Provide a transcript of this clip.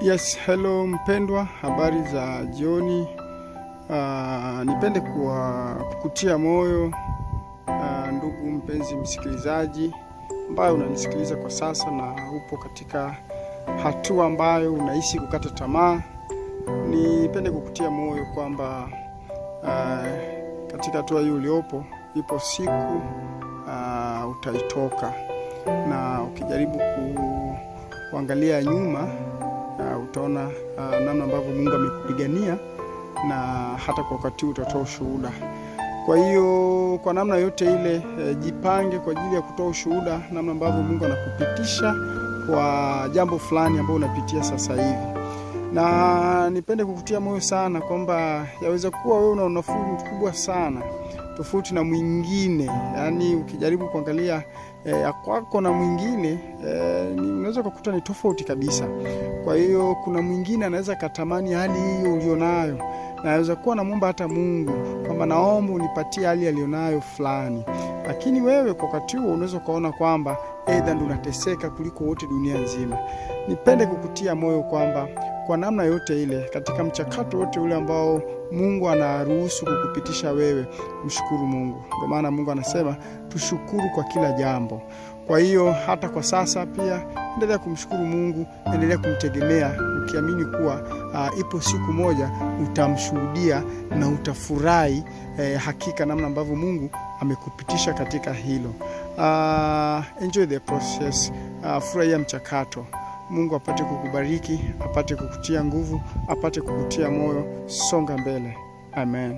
Yes, hello mpendwa, habari za jioni. Nipende kukutia moyo ndugu mpenzi msikilizaji ambaye unanisikiliza kwa sasa na upo katika hatua ambayo unahisi kukata tamaa. Nipende kukutia moyo kwamba katika hatua hiyo uliopo ipo siku utaitoka, na ukijaribu kuangalia nyuma utaona namna ambavyo Mungu amekupigania na hata kwa wakati utatoa ushuhuda. Kwa hiyo kwa namna yote ile jipange kwa ajili ya kutoa ushuhuda namna ambavyo Mungu anakupitisha kwa jambo fulani ambalo unapitia sasa hivi. Na nipende kukutia moyo sana kwamba yaweza kuwa wewe una unafuu mkubwa sana tofauti na mwingine. Yaani ukijaribu kuangalia kwako na mwingine unaweza kukuta ni tofauti kabisa. Kwa hiyo kuna mwingine anaweza katamani hali hiyo ulionayo, na anaweza kuwa anamuomba hata Mungu kwamba naomba unipatie hali alionayo fulani. Lakini wewe kwa wakati huo unaweza kuona kwamba aidha ndio unateseka kuliko wote dunia nzima. Nipende kukutia moyo kwamba kwa namna yote ile, katika mchakato wote ule ambao Mungu anaruhusu kukupitisha wewe, mshukuru Mungu. Kwa maana Mungu anasema tushukuru kwa kila jambo. Kwa hiyo hata kwa sasa pia endelea kumshukuru Mungu, endelea kumtegemea ukiamini kuwa ipo siku moja utamshuhudia na utafurahi hakika namna ambavyo Mungu amekupitisha katika hilo. Enjoy the process, furahia mchakato. Mungu apate kukubariki, apate kukutia nguvu, apate kukutia moyo, songa mbele. Amen.